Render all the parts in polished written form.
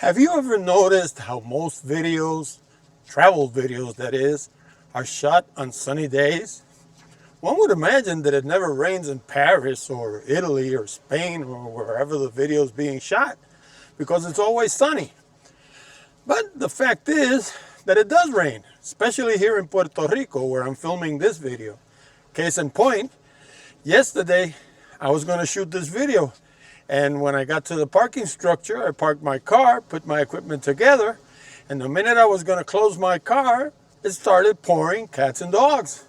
Have you ever noticed how most videos, travel videos that is, are shot on sunny days? One would imagine that it never rains in Paris or Italy or Spain or wherever the video is being shot because it's always sunny. But the fact is that it does rain, especially here in Puerto Rico where I'm filming this video. Case in point, yesterday I was going to shoot this video. And when I got to the parking structure, I parked my car, put my equipment together, and the minute I was going to close my car, it started pouring cats and dogs.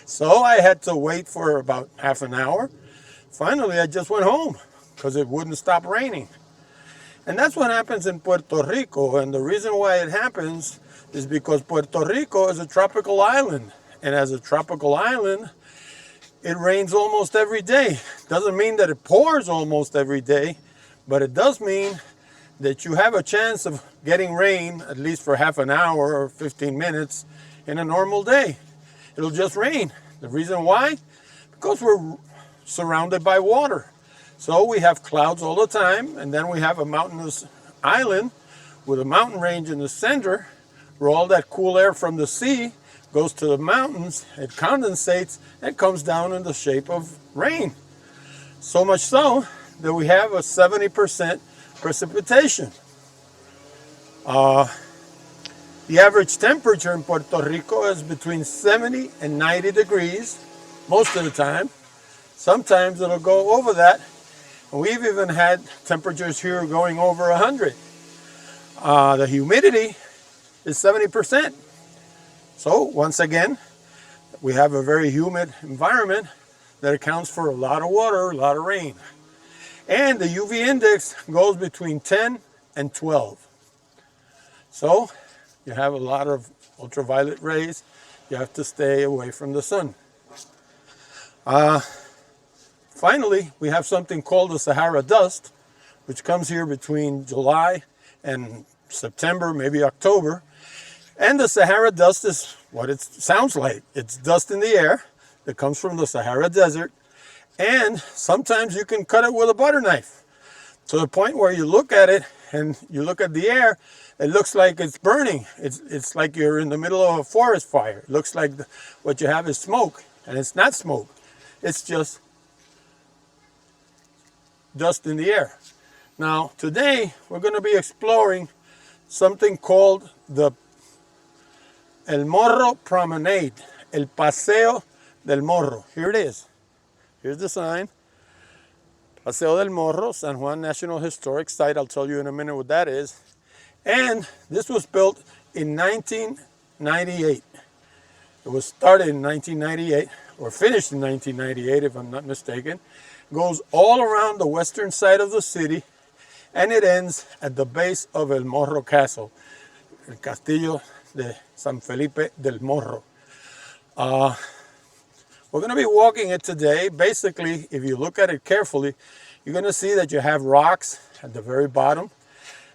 So I had to wait for about half an hour. Finally, I just went home because it wouldn't stop raining. And that's what happens in Puerto Rico. And the reason why it happens is because Puerto Rico is a tropical island. And as a tropical island, it rains almost every day. Doesn't mean that it pours almost every day, but it does mean that you have a chance of getting rain at least for half an hour or 15 minutes in a normal day. It'll just rain. The reason why? Because we're surrounded by water. So we have clouds all the time, and then we have a mountainous island with a mountain range in the center where all that cool air from the sea goes to the mountains, it condensates, and comes down in the shape of rain. So much so that we have a 70% precipitation. The average temperature in Puerto Rico is between 70 and 90 degrees most of the time. Sometimes it'll go over that. We've even had temperatures here going over 100. The humidity is 70%. So once again, we have a very humid environment that accounts for a lot of water, a lot of rain. And the UV index goes between 10 and 12. So you have a lot of ultraviolet rays. You have to stay away from the sun. Finally, we have something called the Sahara dust, which comes here between July and September, maybe October. And the Sahara dust is what it sounds like. It's dust in the air that comes from the Sahara Desert. And sometimes you can cut it with a butter knife to the point where you look at it and you look at the air, it looks like it's burning. It's like you're in the middle of a forest fire. It looks like what you have is smoke, and it's not smoke. It's just dust in the air. Now, today we're going to be exploring something called the El Morro Promenade, El Paseo del Morro. Here it is. Here's the sign. Paseo del Morro, San Juan National Historic Site. I'll tell you in a minute what that is. And this was built in 1998. It was started in 1998, or finished in 1998 if I'm not mistaken. Goes all around the western side of the city, and it ends at the base of El Morro Castle, El Castillo de San Felipe del Morro. We're going to be walking it today. Basically, if you look at it carefully, you're going to see that you have rocks at the very bottom,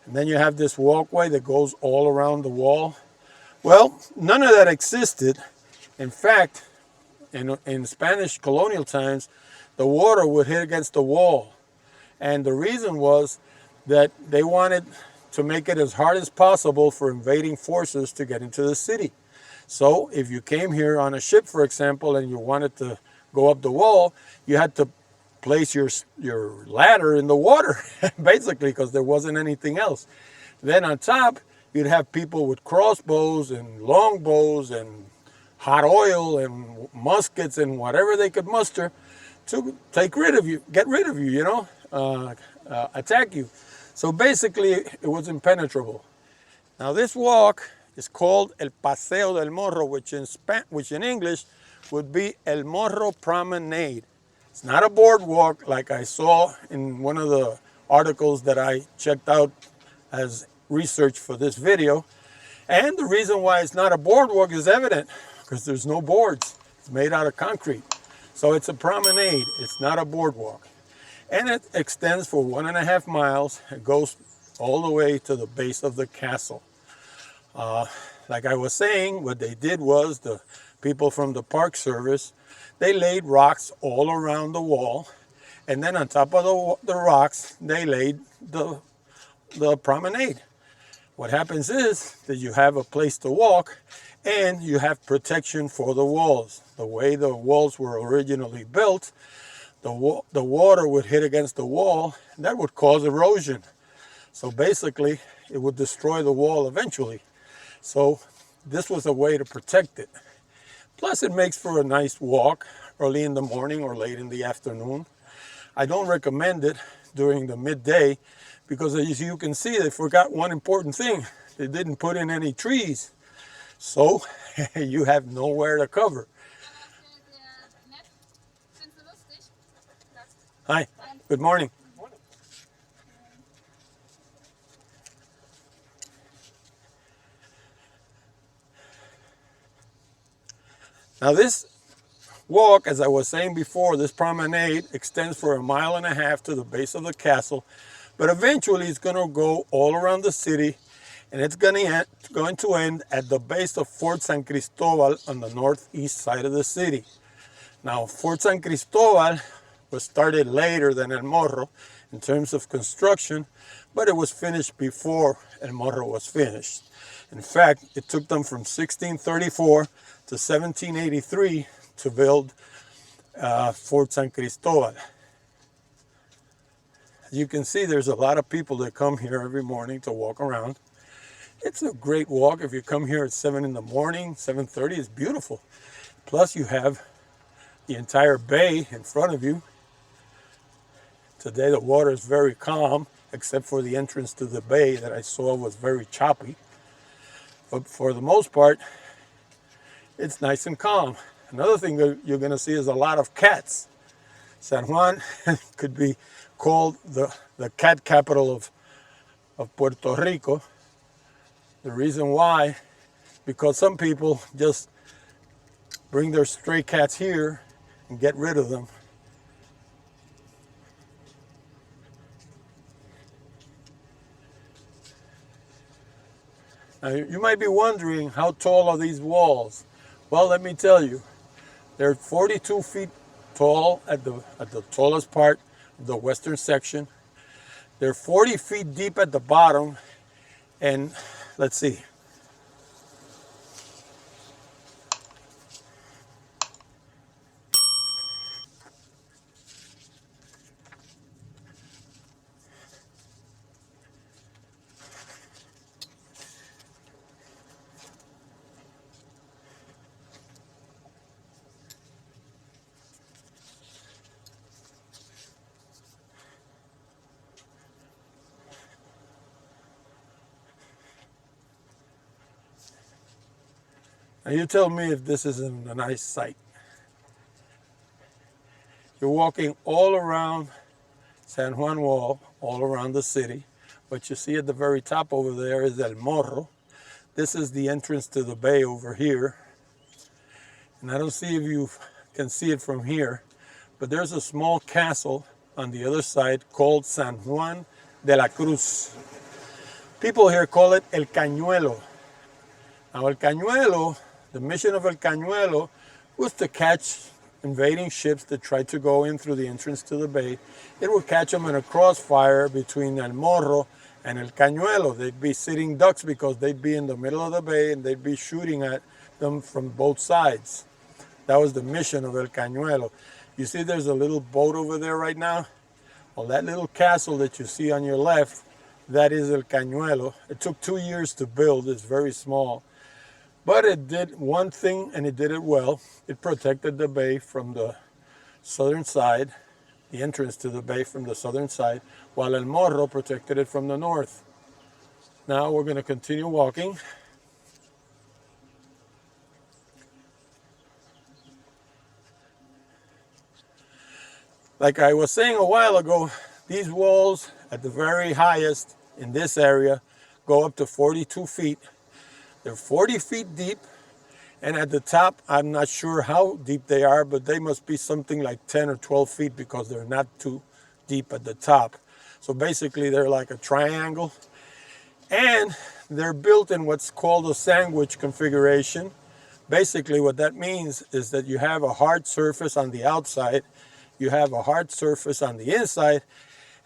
and then you have this walkway that goes all around the wall. Well, none of that existed. In fact, in Spanish colonial times, the water would hit against the wall. And the reason was that they wanted to make it as hard as possible for invading forces to get into the city. So if you came here on a ship, for example, and you wanted to go up the wall, you had to place your ladder in the water, basically, because there wasn't anything else. Then on top, you'd have people with crossbows and longbows and hot oil and muskets and whatever they could muster to get rid of you, attack you. So basically, it was impenetrable. Now this walk is called El Paseo del Morro, which in English would be El Morro Promenade. It's not a boardwalk like I saw in one of the articles that I checked out as research for this video. And the reason why it's not a boardwalk is evident, because there's no boards. It's made out of concrete. So it's a promenade, it's not a boardwalk. And it extends for 1.5 miles. It goes all the way to the base of the castle. Like I was saying, what they did was the people from the Park Service, they laid rocks all around the wall. And then on top of the rocks, they laid the promenade. What happens is that you have a place to walk and you have protection for the walls. The way the walls were originally built, the water would hit against the wall and that would cause erosion. So basically it would destroy the wall eventually. So this was a way to protect it. Plus it makes for a nice walk early in the morning or late in the afternoon. I don't recommend it during the midday because as you can see, they forgot one important thing. They didn't put in any trees. So you have nowhere to cover. Hi, good morning. Now this walk, as I was saying before, this promenade extends for 1.5 miles to the base of the castle, but eventually it's going to go all around the city and it's going to end at the base of Fort San Cristóbal on the northeast side of the city. Now Fort San Cristóbal was started later than El Morro in terms of construction, but it was finished before El Morro was finished. In fact, it took them from 1634 to 1783 to build Fort San Cristóbal. As you can see, there's a lot of people that come here every morning to walk around. It's a great walk. If you come here at 7 in the morning, 7:30, it's beautiful. Plus you have the entire bay in front of you. Today the water is very calm, except for the entrance to the bay that I saw was very choppy. But for the most part, it's nice and calm. Another thing that you're going to see is a lot of cats. San Juan could be called the cat capital of Puerto Rico. The reason why, because some people just bring their stray cats here and get rid of them. Now, you might be wondering, how tall are these walls? Well, let me tell you, they're 42 feet tall at the tallest part of the western section. They're 40 feet deep at the bottom, and let's see. Now you tell me if this isn't a nice sight. You're walking all around San Juan Wall, all around the city. What you see at the very top over there is El Morro. This is the entrance to the bay over here. And I don't see if you can see it from here, but there's a small castle on the other side called San Juan de la Cruz. People here call it El Cañuelo. Now El Cañuelo, the mission of El Cañuelo was to catch invading ships that tried to go in through the entrance to the bay. It would catch them in a crossfire between El Morro and El Cañuelo. They'd be sitting ducks because they'd be in the middle of the bay and they'd be shooting at them from both sides. That was the mission of El Cañuelo. You see there's a little boat over there right now? Well, that little castle that you see on your left, that is El Cañuelo. It took 2 years to build. It's very small. But it did one thing, and it did it well. It protected the bay from the southern side, the entrance to the bay from the southern side, while El Morro protected it from the north. Now we're going to continue walking. Like I was saying a while ago, these walls at the very highest in this area go up to 42 feet. They're 40 feet deep, and at the top, I'm not sure how deep they are, but they must be something like 10 or 12 feet because they're not too deep at the top. So basically, they're like a triangle, and they're built in what's called a sandwich configuration. Basically, what that means is that you have a hard surface on the outside, you have a hard surface on the inside,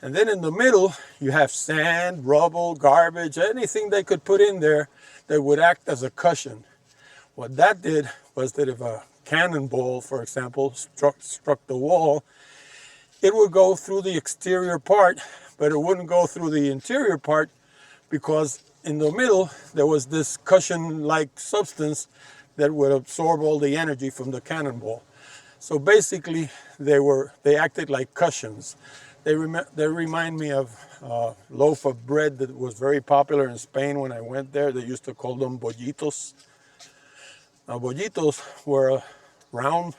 And then in the middle, you have sand, rubble, garbage, anything they could put in there that would act as a cushion. What that did was that if a cannonball, for example, struck the wall, it would go through the exterior part, but it wouldn't go through the interior part, because in the middle there was this cushion-like substance that would absorb all the energy from the cannonball. So basically, they acted like cushions. They remind me of a loaf of bread that was very popular in Spain when I went there. They used to call them bollitos. Now, bollitos were a round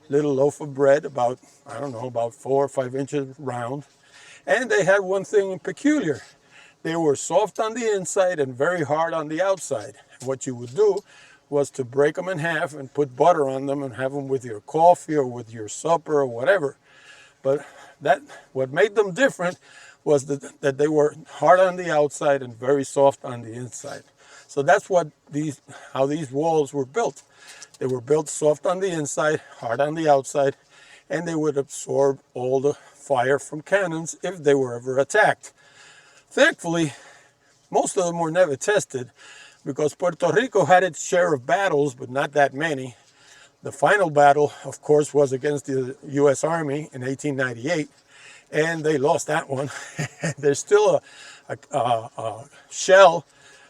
little loaf of bread, about, I don't know, about 4 or 5 inches round. And they had one thing peculiar. They were soft on the inside and very hard on the outside. And what you would do was to break them in half and put butter on them and have them with your coffee or with your supper or whatever. But what made them different was that they were hard on the outside and very soft on the inside. So that's how these walls were built. They were built soft on the inside, hard on the outside, and they would absorb all the fire from cannons if they were ever attacked. Thankfully, most of them were never tested, because Puerto Rico had its share of battles, but not that many. The final battle, of course, was against the U.S. Army in 1898, and they lost that one. There's still a shell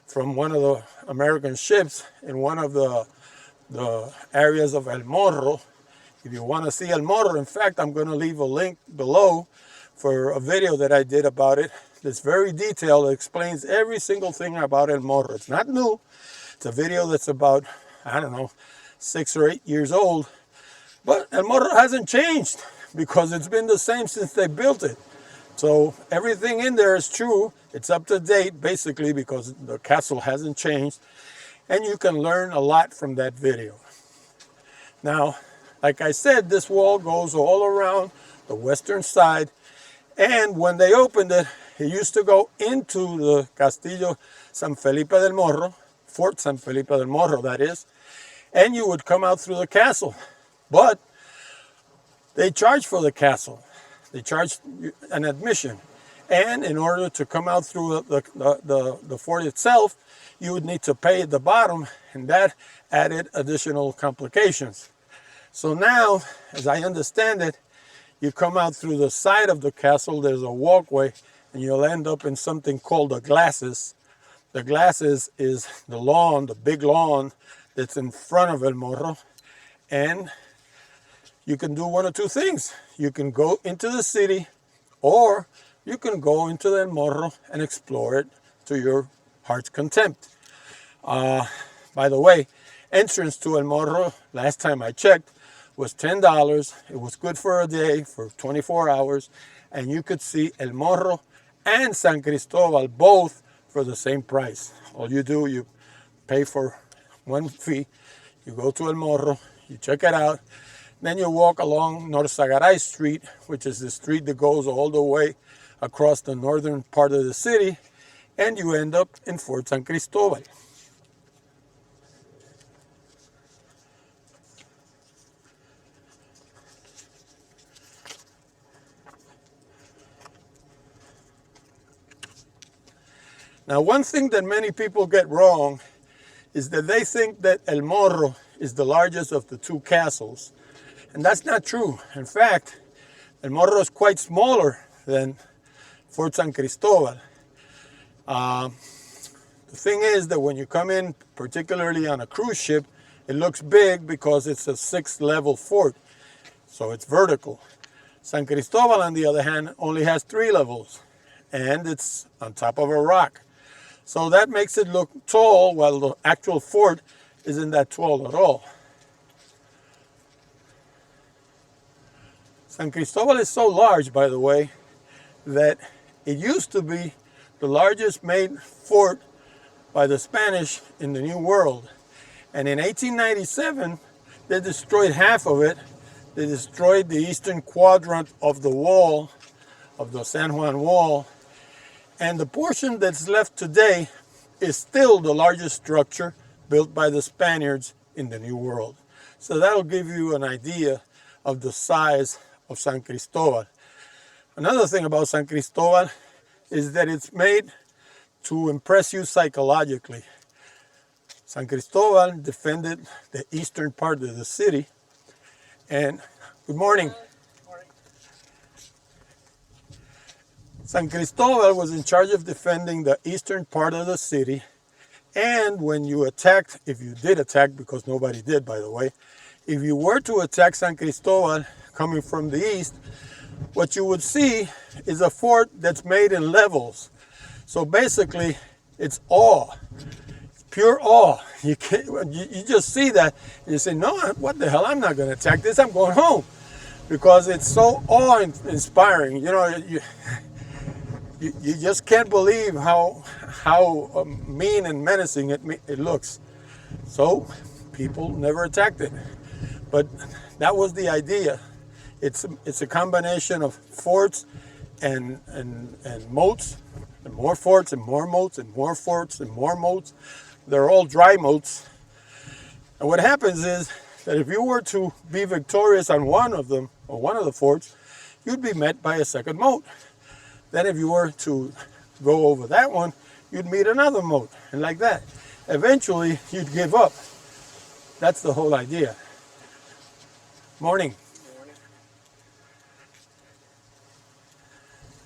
from one of the American ships in one of the areas of El Morro. If you want to see El Morro, in fact, I'm going to leave a link below for a video that I did about it. It's very detailed. It explains every single thing about El Morro. It's not new. It's a video that's about, I don't know, 6 or 8 years old. But El Morro hasn't changed, because it's been the same since they built it. So everything in there is true. It's up to date, basically, because the castle hasn't changed. And you can learn a lot from that video. Now, like I said, this wall goes all around the western side. And when they opened it, it used to go into the Castillo San Felipe del Morro, Fort San Felipe del Morro, that is. And you would come out through the castle. But they charged for the castle. They charged an admission. And in order to come out through the fort itself, you would need to pay at the bottom, and that added additional complications. So now, as I understand it, you come out through the side of the castle, there's a walkway, and you'll end up in something called the glasses. The glasses is the lawn, the big lawn that's in front of El Morro. And you can do one of two things. You can go into the city, or you can go into El Morro and explore it to your heart's content. By the way, entrance to El Morro, last time I checked, was $10. It was good for a day, for 24 hours, and you could see El Morro and San Cristóbal both for the same price. All you do, you pay for one fee, you go to El Morro, you check it out, then you walk along North Sagaray Street, which is the street that goes all the way across the northern part of the city, and you end up in Fort San Cristóbal. Now, one thing that many people get wrong is that they think that El Morro is the largest of the two castles. And that's not true. In fact, El Morro is quite smaller than Fort San Cristóbal. The thing is that when you come in, particularly on a cruise ship, it looks big because it's a 6th-level fort, so it's vertical. San Cristóbal, on the other hand, only has 3 levels, and it's on top of a rock. So that makes it look tall, while the actual fort isn't that tall at all. San Cristóbal is so large, by the way, that it used to be the largest made fort by the Spanish in the New World. And in 1897, they destroyed half of it. They destroyed the eastern quadrant of the wall, of the San Juan Wall. And the portion that's left today is still the largest structure built by the Spaniards in the New World. So that'll give you an idea of the size of San Cristóbal. Another thing about San Cristobal is that it's made to impress you psychologically. San Cristobal defended the eastern part of the city, and good morning. San Cristobal was in charge of defending the eastern part of the city, and when you attacked, if you did attack, because nobody did, by the way, if you were to attack San Cristobal coming from the east, what you would see is a fort that's made in levels. So basically, it's awe, pure awe. You just see that, and you say, no, what the hell, I'm not going to attack this, I'm going home. Because it's so awe-inspiring. You know, you just can't believe how mean and menacing it looks. So people never attacked it. But that was the idea. It's a combination of forts and moats, and more forts and more moats and more forts and more moats. They're all dry moats. And what happens is that if you were to be victorious on one of them, or one of the forts, you'd be met by a second moat. Then if you were to go over that one, you'd meet another moat, and like that. Eventually, you'd give up. That's the whole idea. Morning. Morning.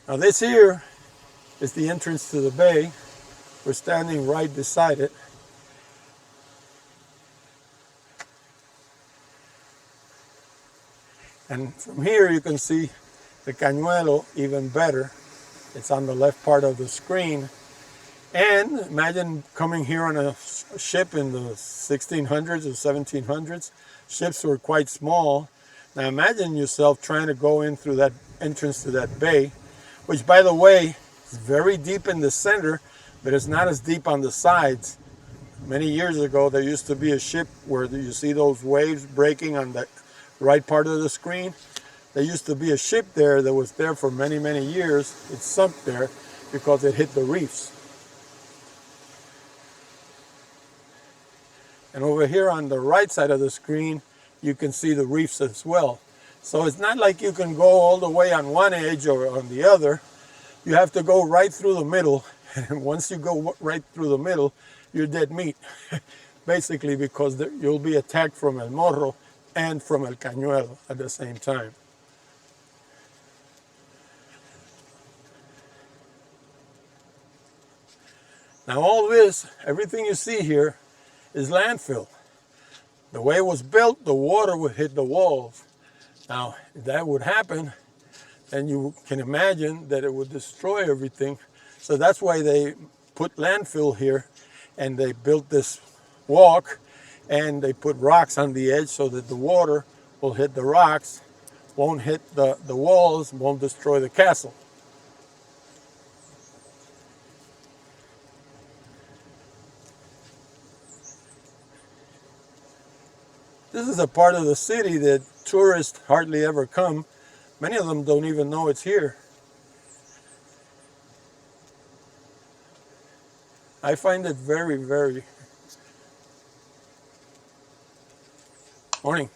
Now this here is the entrance to the bay. We're standing right beside it. And from here you can see the Cañuelo even better. It's on the left part of the screen. And imagine coming here on a ship in the 1600s or 1700s. Ships were quite small. Now imagine yourself trying to go in through that entrance to that bay, which, by the way, is very deep in the center, but it's not as deep on the sides. Many years ago, there used to be a ship where you see those waves breaking on the right part of the screen. There used to be a ship there that was there for many, many years. It sunk there because it hit the reefs. And over here on the right side of the screen, you can see the reefs as well. So it's not like you can go all the way on one edge or on the other. You have to go right through the middle. And once you go right through the middle, you're dead meat. Basically, because you'll be attacked from El Morro and from El Cañuelo at the same time. Now all this, everything you see here, is landfill. The way it was built, the water would hit the walls. Now, if that would happen, then you can imagine that it would destroy everything. So that's why they put landfill here, and they built this walk, and they put rocks on the edge so that the water will hit the rocks, won't hit the walls, won't destroy the castle. This is a part of the city that tourists hardly ever come. Many of them don't even know it's here. I find it very, very... Morning.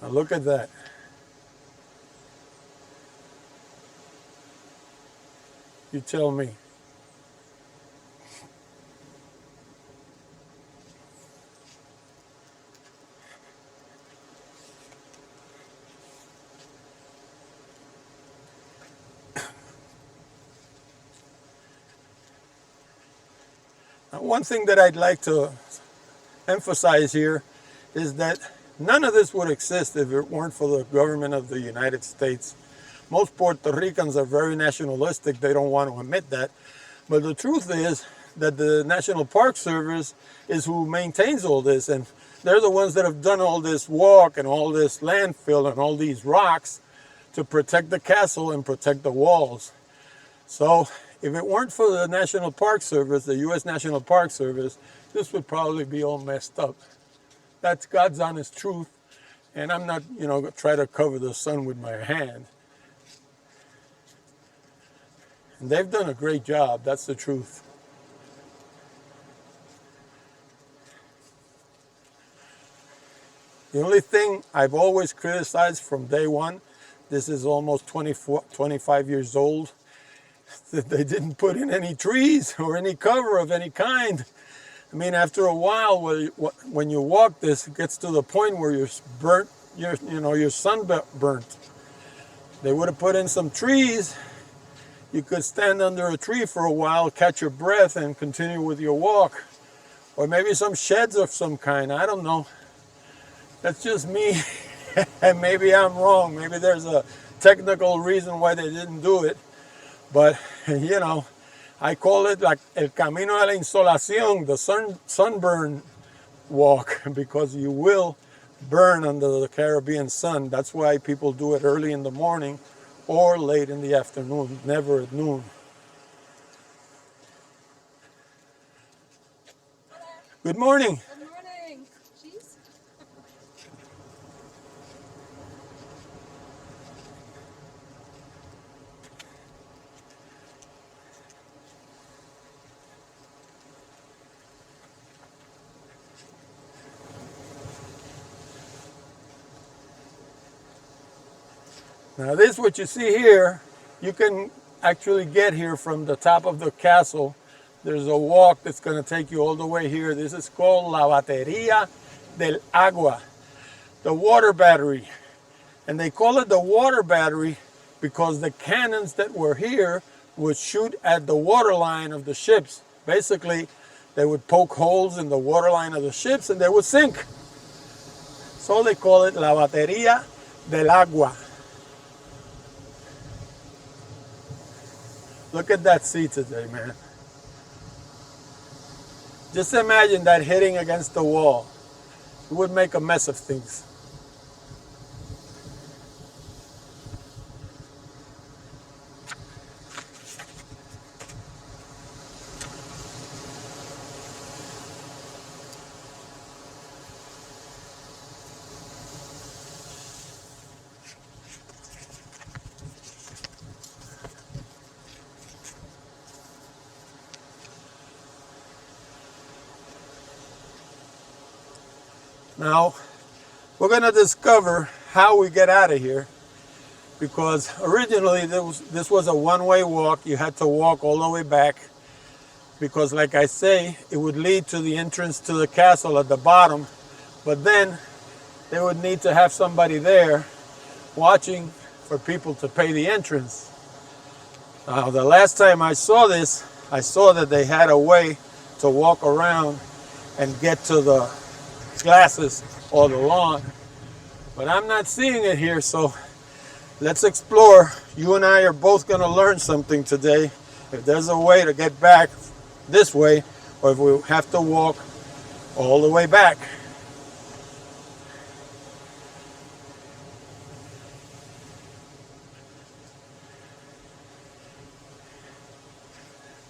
Now look at that. You tell me. One thing that I'd like to emphasize here is that none of this would exist if it weren't for the government of the United States. Most Puerto Ricans are very nationalistic. They don't want to admit that. But the truth is that the National Park Service is who maintains all this. And they're the ones that have done all this walk and all this landfill and all these rocks to protect the castle and protect the walls. So if it weren't for the National Park Service, the U.S. National Park Service, this would probably be all messed up. That's God's honest truth, and I'm not, try to cover the sun with my hand. And they've done a great job, that's the truth. The only thing I've always criticized from day one, this is almost 24, 25 years old, that they didn't put in any trees or any cover of any kind. I mean, after a while, when you walk this, it gets to the point where you're burnt, your sunburnt. They would have put in some trees. You could stand under a tree for a while, catch your breath, and continue with your walk. Or maybe some sheds of some kind, I don't know. That's just me, and maybe I'm wrong. Maybe there's a technical reason why they didn't do it. But, I call it like el camino de la insolación, the sunburn walk, because you will burn under the Caribbean sun. That's why people do it early in the morning or late in the afternoon, never at noon. Good morning. Good morning. Cheese? Now this, what you see here, you can actually get here from the top of the castle. There's a walk that's going to take you all the way here. This is called La Batería del Agua, the water battery. And they call it the water battery because the cannons that were here would shoot at the water line of the ships. Basically, they would poke holes in the water line of the ships and they would sink. So they call it La Batería del Agua. Look at that sea today, man. Just imagine that hitting against the wall. It would make a mess of things. Now, we're going to discover how we get out of here, because originally this was a one-way walk. You had to walk all the way back because, like I say, it would lead to the entrance to the castle at the bottom, but then they would need to have somebody there watching for people to pay the entrance. Now, the last time I saw this, I saw that they had a way to walk around and get to the glasses or the lawn, but I'm not seeing it here, so let's explore. You and I are both going to learn something today. If there's a way to get back this way, or if we have to walk all the way back.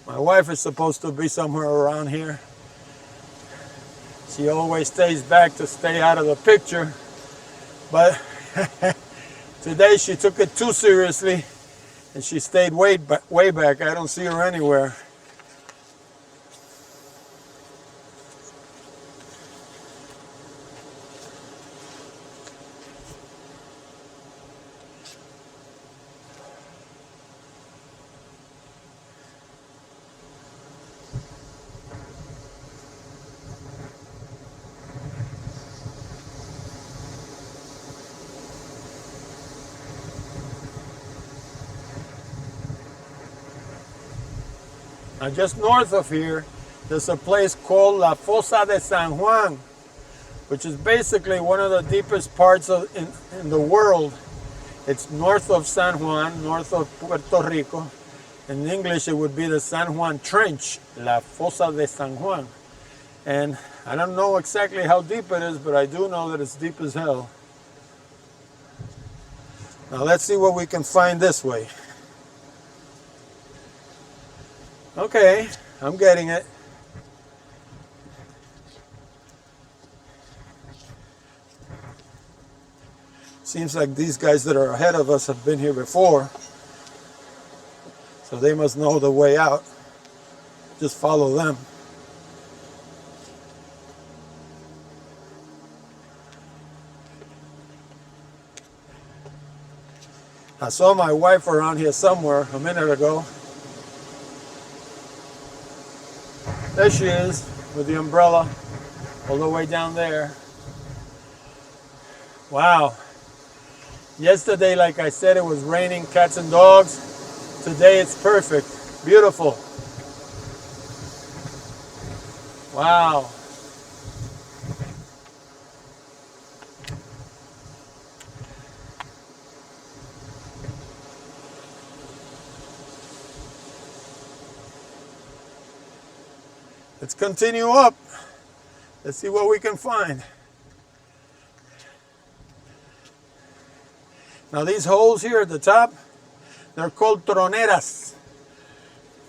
My wife is supposed to be somewhere around here. She always stays back to stay out of the picture, but today she took it too seriously and she stayed way back. I don't see her anywhere. Now, just north of here, there's a place called La Fosa de San Juan, which is basically one of the deepest parts in the world. It's north of San Juan, north of Puerto Rico. In English, it would be the San Juan Trench, La Fosa de San Juan. And I don't know exactly how deep it is, but I do know that it's deep as hell. Now, let's see what we can find this way. Okay, I'm getting it. Seems like these guys that are ahead of us have been here before, so they must know the way out. Just follow them. I saw my wife around here somewhere a minute ago. There she is with the umbrella all the way down there. Wow. Yesterday, like I said, it was raining cats and dogs. Today it's perfect. Beautiful. Wow. Let's continue up. Let's see what we can find. Now these holes here at the top, they're called troneras.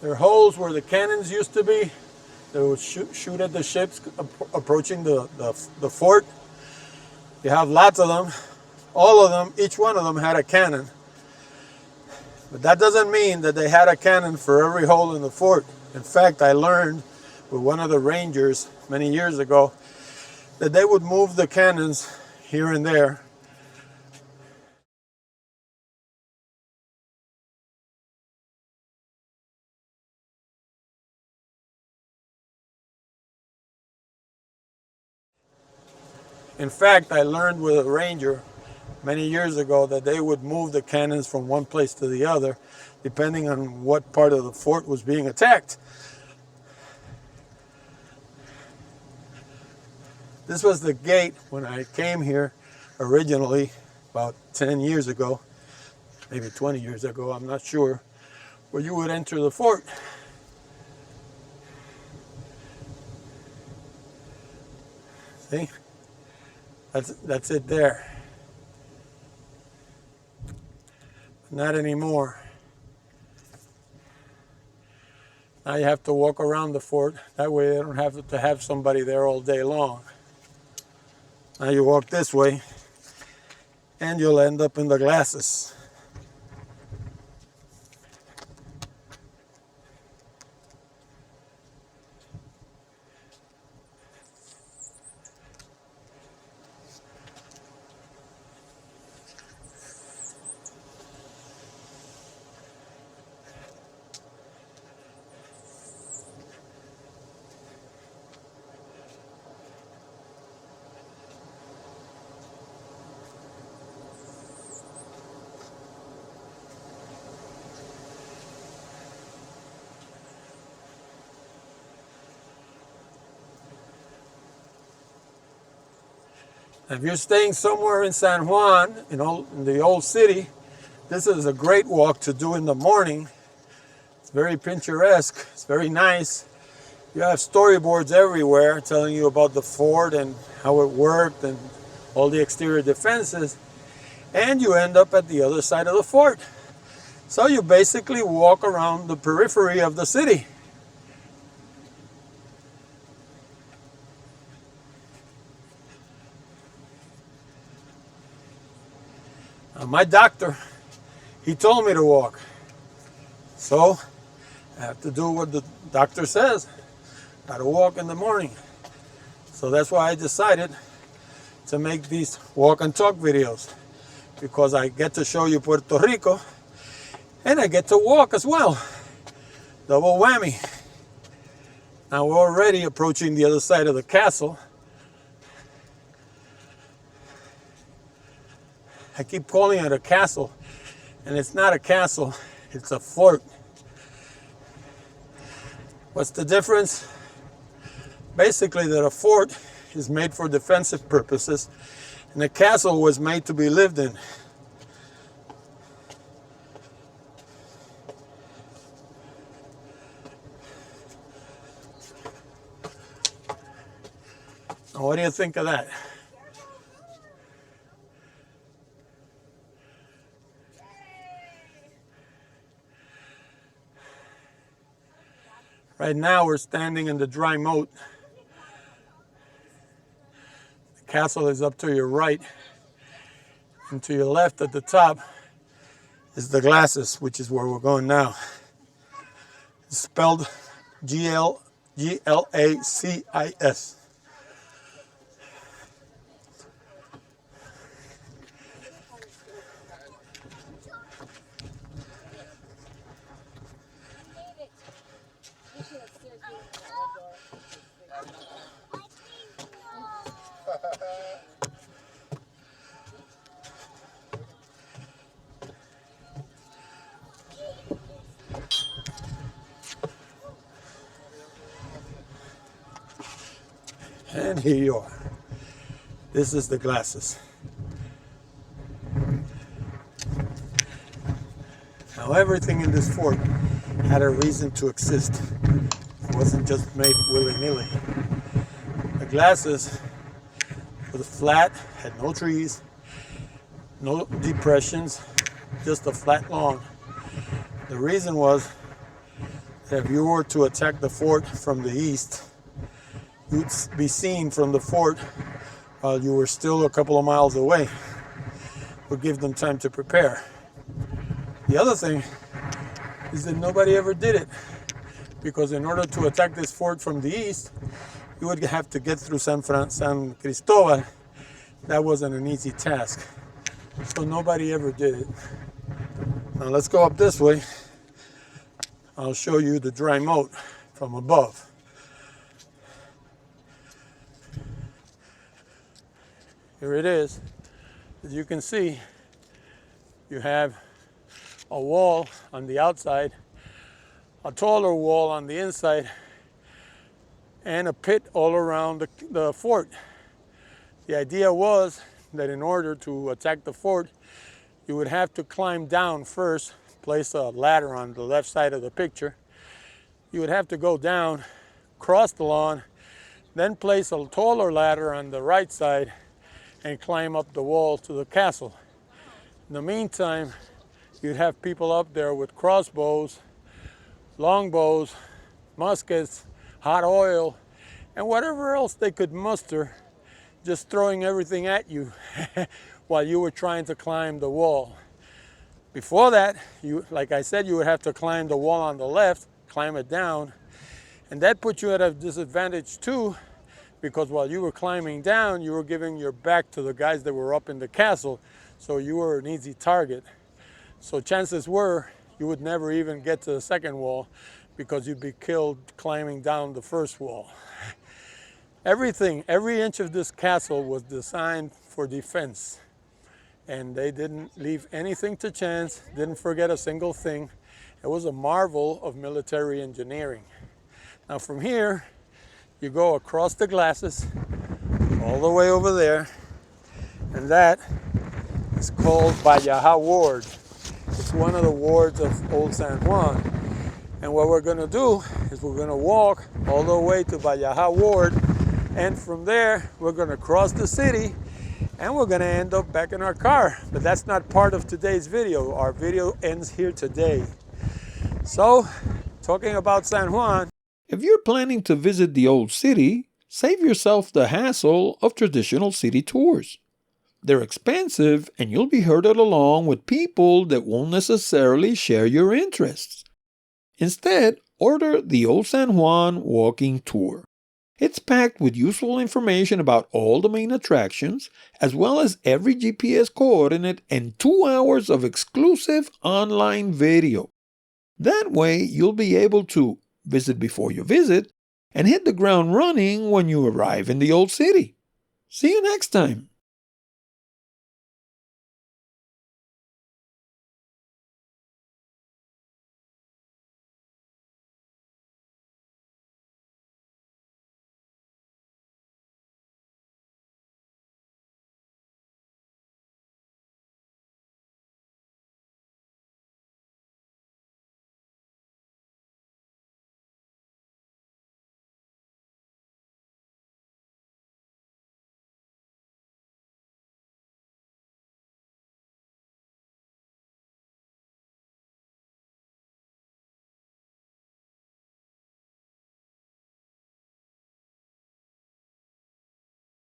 They're holes where the cannons used to be. They would shoot at the ships approaching the fort. You have lots of them. All of them, each one of them had a cannon. But that doesn't mean that they had a cannon for every hole in the fort. In fact, I learned with one of the rangers many years ago that they would move the cannons here and there. In fact, I learned with a ranger many years ago that they would move the cannons from one place to the other depending on what part of the fort was being attacked. This was the gate when I came here originally about 10 years ago, maybe 20 years ago, I'm not sure, where you would enter the fort. See? That's it there. Not anymore. Now you have to walk around the fort. That way they don't have to have somebody there all day long. Now you walk this way and you'll end up in the glasses. If you're staying somewhere in San Juan, in the old city, this is a great walk to do in the morning. It's very picturesque. It's very nice. You have storyboards everywhere telling you about the fort and how it worked and all the exterior defenses. And you end up at the other side of the fort. So you basically walk around the periphery of the city. My doctor, he told me to walk. So I have to do what the doctor says. Got to walk in the morning. So that's why I decided to make these walk and talk videos, because I get to show you Puerto Rico and I get to walk as well. Double whammy. Now we're already approaching the other side of the castle. I keep calling it a castle, and it's not a castle, it's a fort. What's the difference? Basically that a fort is made for defensive purposes, and a castle was made to be lived in. Now what do you think of that? Right now we're standing in the dry moat. The castle is up to your right, and to your left at the top is the glasses, which is where we're going now. It's spelled Glacis. And here you are. This is the glasses. Now everything in this fort had a reason to exist. It wasn't just made willy-nilly. The glasses was flat, had no trees, no depressions, just a flat lawn. The reason was that if you were to attack the fort from the east, you'd be seen from the fort while you were still a couple of miles away. It would give them time to prepare. The other thing is that nobody ever did it, because in order to attack this fort from the east, you would have to get through San Cristóbal. That wasn't an easy task. So nobody ever did it. Now let's go up this way. I'll show you the dry moat from above. Here it is. As you can see, you have a wall on the outside, a taller wall on the inside, and a pit all around the fort. The idea was that in order to attack the fort, you would have to climb down first, place a ladder on the left side of the picture. You would have to go down, cross the lawn, then place a taller ladder on the right side and climb up the wall to the castle. In the meantime, you'd have people up there with crossbows, longbows, muskets, hot oil, and whatever else they could muster, just throwing everything at you while you were trying to climb the wall. Before that, like I said, you would have to climb the wall on the left, climb it down, and that put you at a disadvantage too, because while you were climbing down, you were giving your back to the guys that were up in the castle, so you were an easy target. So chances were you would never even get to the second wall because you'd be killed climbing down the first wall. Every inch of this castle was designed for defense, and they didn't leave anything to chance, didn't forget a single thing. It was a marvel of military engineering. Now from here, you go across the glasses all the way over there, and that is called Valleja Ward. It's one of the wards of Old San Juan. And what we're going to do is we're going to walk all the way to Valleja Ward, and from there we're going to cross the city and we're going to end up back in our car. But that's not part of today's video. Our video ends here today. So, talking about San Juan, if you're planning to visit the old city, save yourself the hassle of traditional city tours. They're expensive, and you'll be herded along with people that won't necessarily share your interests. Instead, order the Old San Juan Walking Tour. It's packed with useful information about all the main attractions, as well as every GPS coordinate and 2 hours of exclusive online video. That way, you'll be able to visit before you visit and hit the ground running when you arrive in the old city. See you next time.